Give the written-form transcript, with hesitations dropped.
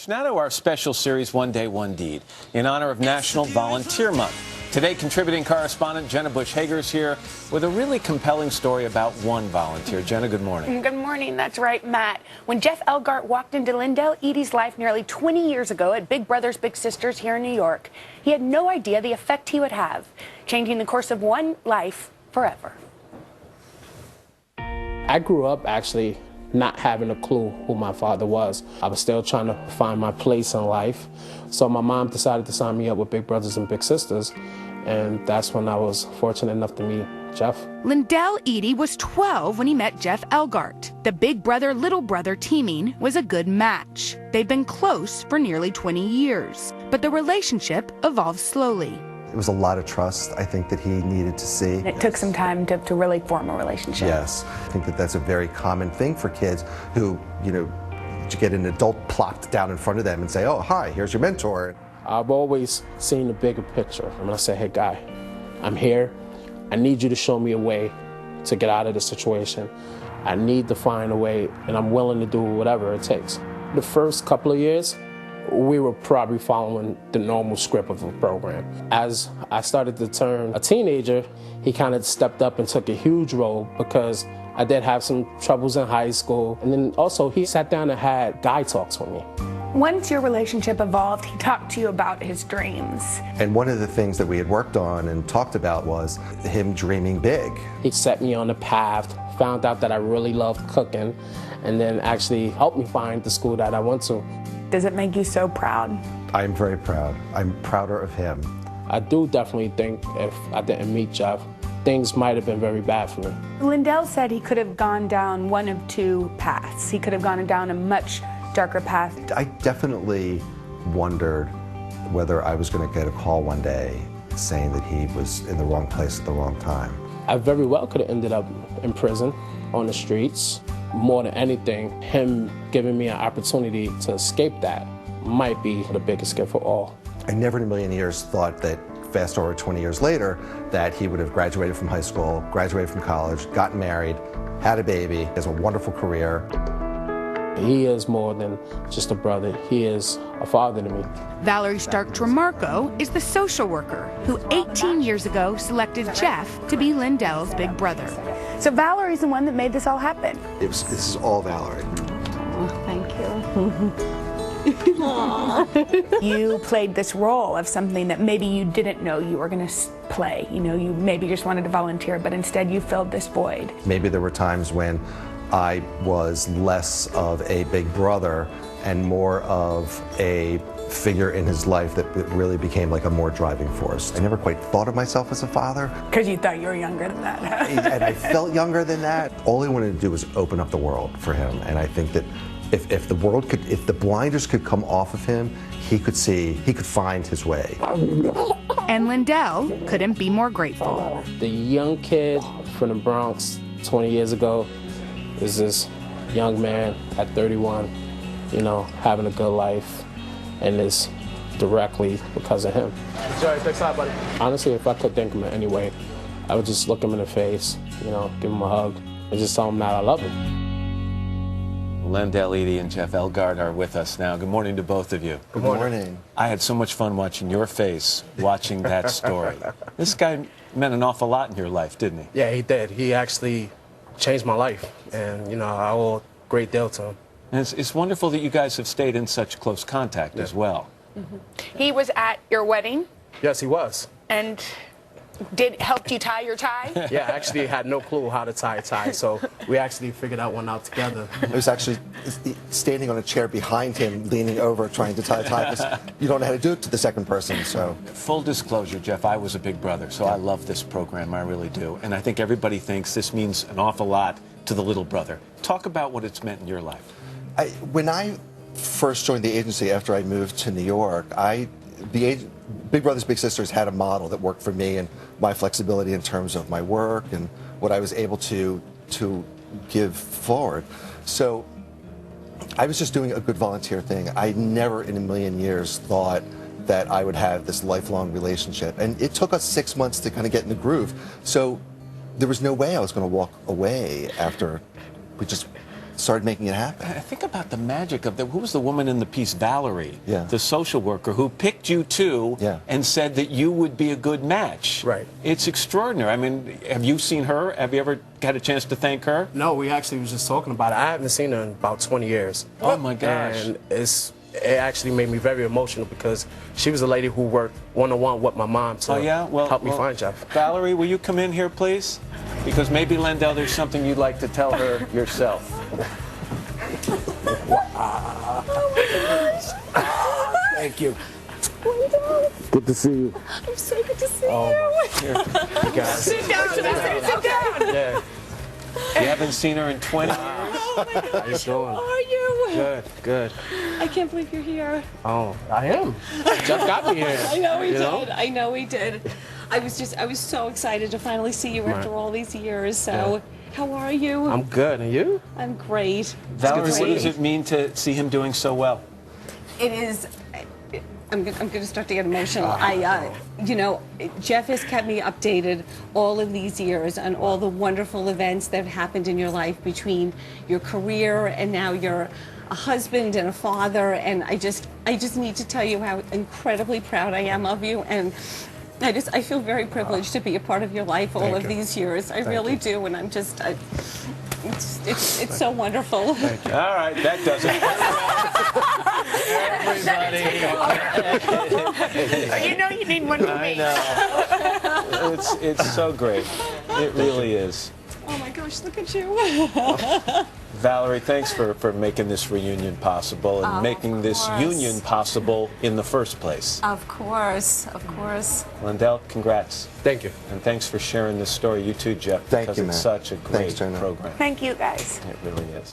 Now to our special series, One Day, One Deed, in honor of National Volunteer Month. Today, contributing correspondent Jenna Bush-Hager is here with a really compelling story about one volunteer. Jenna, good morning. Good morning. That's right, Matt. When Jeff Elgart walked into Lendell Edie's life nearly 20 years ago at Big Brothers Big Sisters here in New York, he had no idea the effect he would have, changing the course of one life forever. I grew up actually not having a clue who my father was. I was still trying to find my place in life. So my mom decided to sign me up with Big Brothers and Big Sisters, and that's when I was fortunate enough to meet Jeff. Lendell Edie was 12 when he met Jeff Elgart. The big brother, little brother teaming was a good match. They've been close for nearly 20 years, but the relationship evolved slowly. It was a lot of trust, I think, that he needed to see. It took some time to really form a relationship. Yes. I think that that's a very common thing for kids who, you get an adult plopped down in front of them and say, oh, hi, here's your mentor. I've always seen the bigger picture. And when I say, hey, guy, I'm here. I need you to show me a way to get out of the situation. I need to find a way, and I'm willing to do whatever it takes. The first couple of years, we were probably following the normal script of the program. As I started to turn a teenager, he kind of stepped up and took a huge role because I did have some troubles in high school. And then also he sat down and had guy talks with me. Once your relationship evolved, he talked to you about his dreams. And one of the things that we had worked on and talked about was him dreaming big. He set me on the path, found out that I really loved cooking, and then actually helped me find the school that I went to. Does it make you so proud? I'm very proud. I'm prouder of him. I do definitely think if I didn't meet Jeff, things might have been very bad for me. Lendell said he could have gone down one of two paths. He could have gone down a much darker path. I definitely wondered whether I was going to get a call one day saying that he was in the wrong place at the wrong time. I very well could have ended up in prison, on the streets. More than anything, him giving me an opportunity to escape that might be the biggest gift of all. I never in a million years thought that, fast forward 20 years later, that he would have graduated from high school, graduated from college, gotten married, had a baby, has a wonderful career. He is more than just a brother. He is a father to me. Valerie Stark-Tramarco is the social worker who 18 years ago selected Jeff to be Lendell's big brother. So Valerie's the one that made this all happen. This is all Valerie. Oh, thank you. You played this role of something that maybe you didn't know you were going to play. You maybe just wanted to volunteer, but instead you filled this void. Maybe there were times when I was less of a big brother and more of a figure in his life that really became like a more driving force. I never quite thought of myself as a father. Because you thought you were younger than that. And I felt younger than that. All I wanted to do was open up the world for him. And I think that if the blinders could come off of him, he could find his way. And Lendell couldn't be more grateful. The young kid from the Bronx 20 years ago is this young man at 31, having a good life, and it's directly because of him. Sorry, thanks a lot, buddy. Honestly, if I could thank him in any way, I would just look him in the face, give him a hug, and just tell him that I love him. Lendell Edie and Jeff Elgart are with us now. Good morning to both of you. Good morning. I had so much fun watching your face, watching that story. This guy meant an awful lot in your life, didn't he? Yeah, he did. He actually changed my life, and I owe a great deal to him. And it's wonderful that you guys have stayed in such close contact as well. Mm-hmm. He was at your wedding? Yes, he was. And helped you tie your tie? Yeah, I actually had no clue how to tie a tie, so we actually figured that one out together. I was actually standing on a chair behind him, leaning over, trying to tie a tie, because you don't know how to do it to the second person, so. Full disclosure, Jeff, I was a big brother, so I love this program, I really do. And I think everybody thinks this means an awful lot to the little brother. Talk about what it's meant in your life. When I first joined the agency after I moved to New York, Big Brothers Big Sisters had a model that worked for me and my flexibility in terms of my work and what I was able to give forward. So I was just doing a good volunteer thing. I never in a million years thought that I would have this lifelong relationship. And it took us 6 months to kind of get in the groove. So there was no way I was going to walk away after we just started making it happen. I think about the magic of who was the woman in the piece, Valerie, Yeah. the social worker who picked you two Yeah. and said that you would be a good match. Right. It's extraordinary. I mean, have you seen her? Have you ever had a chance to thank her? No, we actually was just talking about it. I haven't seen her in about 20 years. Oh my gosh. And it actually made me very emotional because she was a lady who worked one-on-one with my mom to help me find Jeff. Valerie, will you come in here, please? Because maybe, Lendell, there's something you'd like to tell her yourself. Thank you. Good to see you. I'm so good to see Here, You guys. Sit down, sit down. Yeah. you haven't seen her in 20 years? How you doing? How are you? Good, good. I can't believe you're here. Oh, I am. Jeff got me here. I know he You did. know? I know he did. I was so excited to finally see you after all these years. So, how are you? I'm good. And you? I'm great. Valerie, I'm what great. does it mean to see him doing so well? It is. I'm going to start to get emotional. You know, Jeff has kept me updated all of these years on all the wonderful events that have happened in your life between your career and now you're a husband and a father. And I just need to tell you how incredibly proud I am of you. And I feel very privileged to be a part of your life all of these years. I really do. And I'm just. It's so wonderful. All right, that does it. Everybody. You know you need one for I me. know. It's so great. It really is. Oh my gosh, look at you. Valerie, thanks for making this reunion possible and making this course. union possible in the first place. Of course, of course. Lendell, congrats. Thank you. And thanks for sharing this story. You too, Jeff, Thank because you, it's Matt. such a great Thanks, Jenna. program. Thank you, guys. It really is.